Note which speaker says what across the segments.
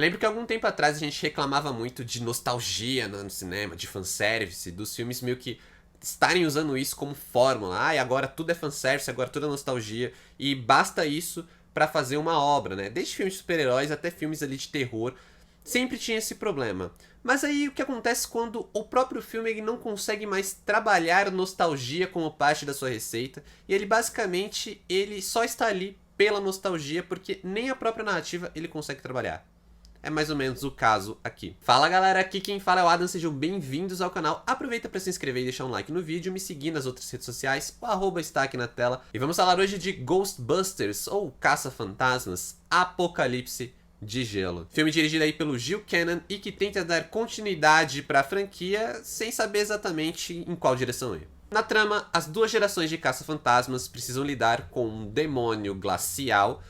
Speaker 1: Lembro que algum tempo atrás a gente reclamava muito de nostalgia no cinema, de fanservice, dos filmes meio que estarem usando isso como fórmula. Ah, e agora tudo é fanservice, agora tudo é nostalgia, e basta isso pra fazer uma obra, né? Desde filmes de super-heróis até filmes ali de terror, sempre tinha esse problema. Mas aí o que acontece quando o próprio filme ele não consegue mais trabalhar nostalgia como parte da sua receita, e ele basicamente ele só está ali pela nostalgia porque nem a própria narrativa ele consegue trabalhar. É mais ou menos o caso aqui. Fala galera, aqui quem fala é o Adam, sejam bem-vindos ao canal. Aproveita para se inscrever e deixar um like no vídeo, me seguir nas outras redes sociais, o arroba está aqui na tela. E vamos falar hoje de Ghostbusters, ou Caça-Fantasmas, Apocalipse de Gelo. Filme dirigido aí pelo Gil Kenan e que tenta dar continuidade para a franquia sem saber exatamente em qual direção ir. Na trama, as duas gerações de caça-fantasmas precisam lidar com um demônio glacial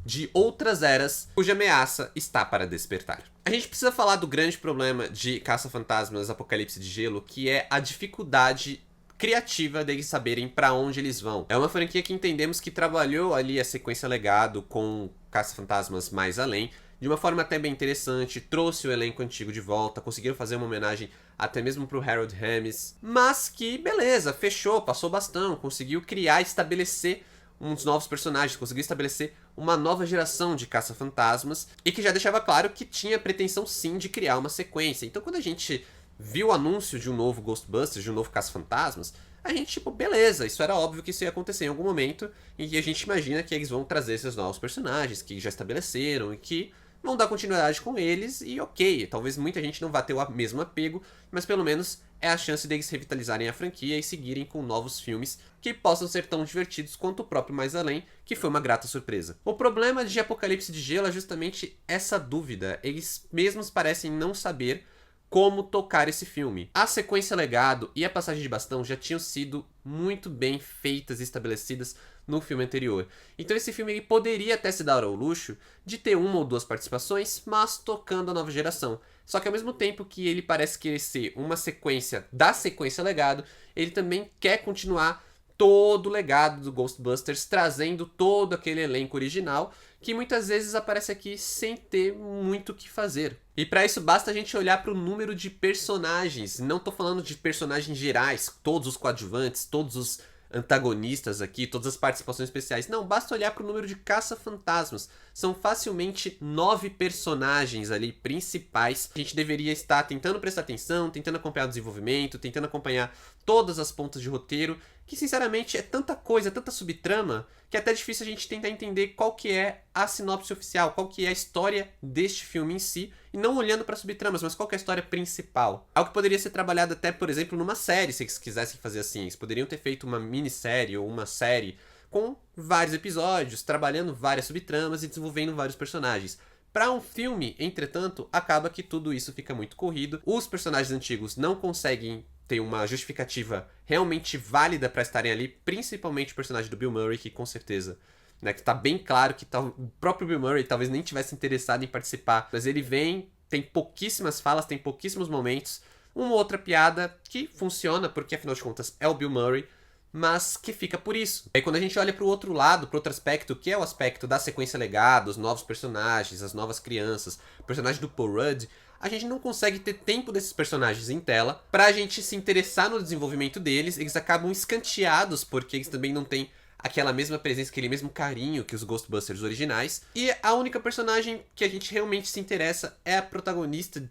Speaker 1: de outras eras cuja ameaça está para despertar. A gente precisa falar do grande problema de Caça-Fantasmas Apocalipse de Gelo, que é a dificuldade criativa deles saberem para onde eles vão. É uma franquia que entendemos que trabalhou ali a sequência legado com Caça-Fantasmas Mais Além, de uma forma até bem interessante, trouxe o elenco antigo de volta, conseguiram fazer uma homenagem até mesmo pro Harold Ramis, mas que beleza, fechou, passou bastão, conseguiu criar e estabelecer uns novos personagens, conseguiu estabelecer uma nova geração de caça-fantasmas e que já deixava claro que tinha pretensão sim de criar uma sequência. Então quando a gente viu o anúncio de um novo Ghostbusters, de um novo Caça-Fantasmas, a gente tipo, beleza, isso era óbvio que isso ia acontecer em algum momento e a gente imagina que eles vão trazer esses novos personagens que já estabeleceram e que vão dar continuidade com eles e ok, talvez muita gente não vá ter o mesmo apego, mas pelo menos é a chance deles revitalizarem a franquia e seguirem com novos filmes que possam ser tão divertidos quanto o próprio Mais Além, que foi uma grata surpresa. O problema de Apocalipse de Gelo é justamente essa dúvida, eles mesmos parecem não saber como tocar esse filme. A sequência legado e a passagem de bastão já tinham sido muito bem feitas e estabelecidas no filme anterior. Então esse filme ele poderia até se dar ao luxo de ter uma ou duas participações, mas tocando a nova geração. Só que ao mesmo tempo que ele parece querer ser uma sequência da sequência legado, ele também quer continuar todo o legado do Ghostbusters, trazendo todo aquele elenco original que muitas vezes aparece aqui sem ter muito o que fazer. E para isso basta a gente olhar para o número de personagens. Não tô falando de personagens gerais, todos os coadjuvantes, todos os antagonistas aqui, todas as participações especiais. Não, basta olhar para o número de caça-fantasmas. São facilmente 9 personagens ali principais. A gente deveria estar tentando prestar atenção, tentando acompanhar o desenvolvimento, tentando acompanhar todas as pontas de roteiro, que sinceramente é tanta coisa, tanta subtrama, que é até difícil a gente tentar entender qual que é a sinopse oficial, qual que é a história deste filme em si, e não olhando para subtramas, mas qual que é a história principal. Algo que poderia ser trabalhado até, por exemplo, numa série, se eles quisessem fazer assim. Eles poderiam ter feito uma minissérie ou uma série com vários episódios, trabalhando várias subtramas e desenvolvendo vários personagens. Para um filme, entretanto, acaba que tudo isso fica muito corrido. Os personagens antigos não conseguem ter uma justificativa realmente válida para estarem ali, principalmente o personagem do Bill Murray, que com certeza, né, que tá bem claro que o próprio Bill Murray talvez nem tivesse interessado em participar, mas ele vem, tem pouquíssimas falas, tem pouquíssimos momentos, uma outra piada que funciona, porque afinal de contas é o Bill Murray, mas que fica por isso. Aí quando a gente olha pro outro lado, pro outro aspecto, que é o aspecto da sequência legada, os novos personagens, as novas crianças, o personagem do Paul Rudd, a gente não consegue ter tempo desses personagens em tela pra gente se interessar no desenvolvimento deles, eles acabam escanteados porque eles também não têm aquela mesma presença, aquele mesmo carinho que os Ghostbusters originais, e a única personagem que a gente realmente se interessa é a protagonista,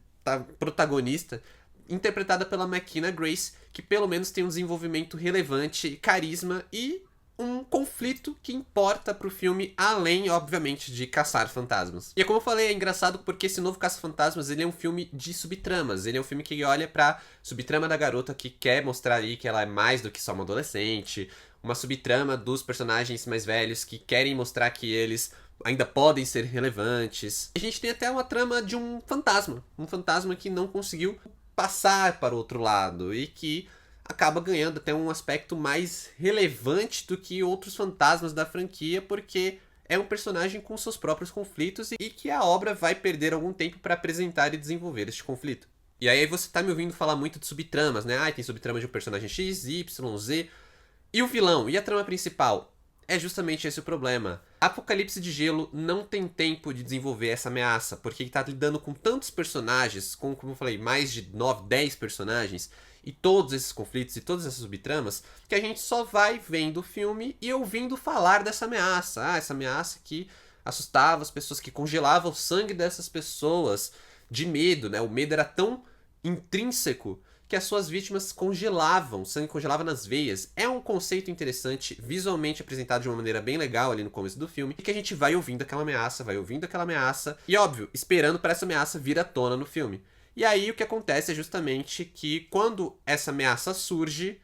Speaker 1: interpretada pela McKenna Grace, que pelo menos tem um desenvolvimento relevante, carisma e um conflito que importa pro filme, além, obviamente, de caçar fantasmas. E como eu falei, é engraçado porque esse novo Caça-Fantasmas, ele é um filme de subtramas. Ele é um filme que olha pra subtrama da garota que quer mostrar aí que ela é mais do que só uma adolescente, uma subtrama dos personagens mais velhos que querem mostrar que eles ainda podem ser relevantes. A gente tem até uma trama de um fantasma que não conseguiu passar para o outro lado e que acaba ganhando até um aspecto mais relevante do que outros fantasmas da franquia, porque é um personagem com seus próprios conflitos e que a obra vai perder algum tempo para apresentar e desenvolver este conflito. E aí você tá me ouvindo falar muito de subtramas, né? Tem subtrama de um personagem X, Y, Z. E o vilão? E a trama principal? é justamente esse o problema. Apocalipse de Gelo não tem tempo de desenvolver essa ameaça, porque ele tá lidando com tantos personagens, como eu falei, mais de 9, 10 personagens, e todos esses conflitos e todas essas subtramas, que a gente só vai vendo o filme e ouvindo falar dessa ameaça. Ah, essa ameaça que assustava as pessoas, que congelava o sangue dessas pessoas de medo, né? O medo era tão intrínseco que as suas vítimas congelavam, o sangue congelava nas veias. É um conceito interessante, visualmente apresentado de uma maneira bem legal ali no começo do filme, e que a gente vai ouvindo aquela ameaça, e óbvio, esperando para essa ameaça vir à tona no filme. E aí o que acontece é justamente que quando essa ameaça surge,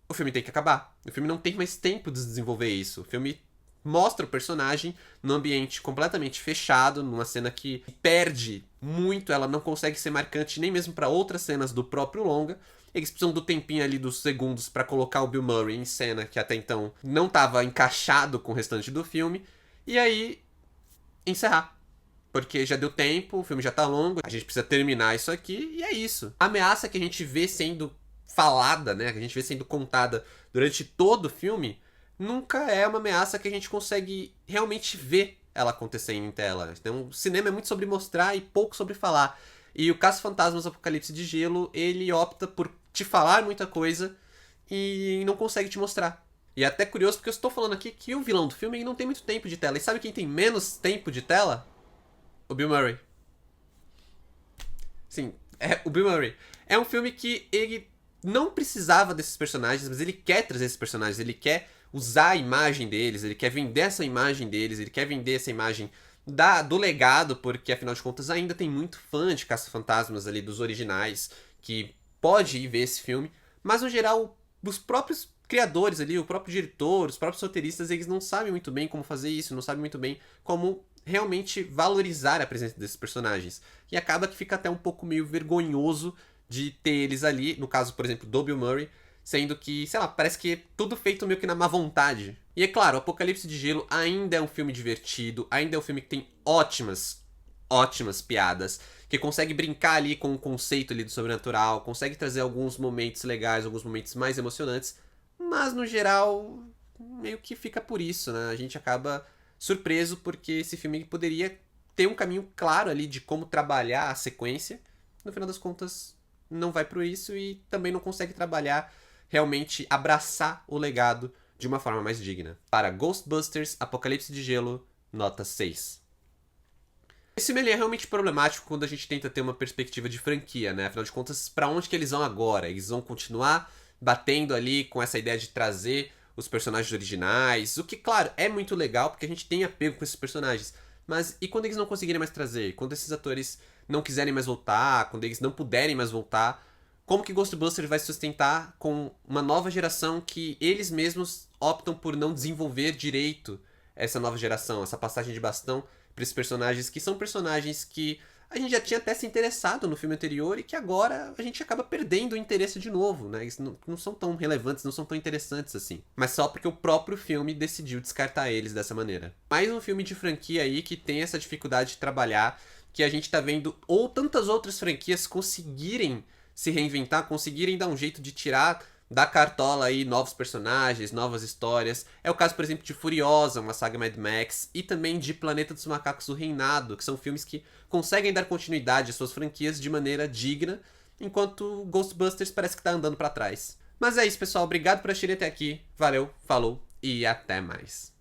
Speaker 1: o filme tem que acabar. O filme não tem mais tempo de desenvolver isso. O filme mostra o personagem num ambiente completamente fechado, numa cena que perde muito, ela não consegue ser marcante nem mesmo para outras cenas do próprio longa. Eles precisam do tempinho ali dos segundos para colocar o Bill Murray em cena, que até então não estava encaixado com o restante do filme, e aí encerrar. Porque já deu tempo, o filme já tá longo, a gente precisa terminar isso aqui, e é isso. A ameaça que a gente vê sendo falada, né, que a gente vê sendo contada durante todo o filme, nunca é uma ameaça que a gente consegue realmente ver ela acontecendo em tela. Então, o cinema é muito sobre mostrar e pouco sobre falar. E o Caça-Fantasmas Apocalipse de Gelo, ele opta por te falar muita coisa e não consegue te mostrar. E é até curioso porque eu estou falando aqui que o vilão do filme ele não tem muito tempo de tela. E sabe quem tem menos tempo de tela? O Bill Murray. Sim, é o Bill Murray. É um filme que ele não precisava desses personagens, mas ele quer trazer esses personagens, ele quer usar a imagem deles, ele quer vender essa imagem deles, ele quer vender essa imagem do legado, porque afinal de contas ainda tem muito fã de Caça-Fantasmas ali dos originais que pode ir ver esse filme, mas no geral os próprios criadores ali, o próprio diretor, os próprios roteiristas, eles não sabem muito bem como fazer isso, não sabem muito bem como realmente valorizar a presença desses personagens. E acaba que fica até um pouco meio vergonhoso de ter eles ali, no caso, por exemplo, do Bill Murray, sendo que, sei lá, parece que é tudo feito meio que na má vontade. E é claro, Apocalipse de Gelo ainda é um filme divertido, ainda é um filme que tem ótimas piadas, que consegue brincar ali com o conceito ali do sobrenatural, consegue trazer alguns momentos legais, alguns momentos mais emocionantes, mas no geral, meio que fica por isso, né? A gente acaba surpreso porque esse filme poderia ter um caminho claro ali de como trabalhar a sequência. No final das contas, não vai por isso e também não consegue trabalhar, realmente abraçar o legado de uma forma mais digna. Para Ghostbusters Apocalipse de Gelo, nota 6. Esse filme ele é realmente problemático quando a gente tenta ter uma perspectiva de franquia, né? Afinal de contas, para onde que eles vão agora? Eles vão continuar batendo ali com essa ideia de trazer os personagens originais, o que, claro, é muito legal, porque a gente tem apego com esses personagens. Mas e quando eles não conseguirem mais trazer? Quando esses atores não quiserem mais voltar? Quando eles não puderem mais voltar? Como que Ghostbusters vai se sustentar com uma nova geração que eles mesmos optam por não desenvolver direito essa nova geração, essa passagem de bastão para esses personagens que são personagens que a gente já tinha até se interessado no filme anterior e que agora a gente acaba perdendo o interesse de novo, né? Eles não são tão relevantes, não são tão interessantes assim. Mas só porque o próprio filme decidiu descartar eles dessa maneira. Mais um filme de franquia aí que tem essa dificuldade de trabalhar, que a gente tá vendo ou tantas outras franquias conseguirem se reinventar, conseguirem dar um jeito de tirar da cartola aí novos personagens, novas histórias. É o caso, por exemplo, de Furiosa, uma saga Mad Max, e também de Planeta dos Macacos, O Reinado, que são filmes que conseguem dar continuidade às suas franquias de maneira digna, enquanto Ghostbusters parece que tá andando pra trás. Mas é isso, pessoal. Obrigado por assistirem até aqui. Valeu, falou e até mais.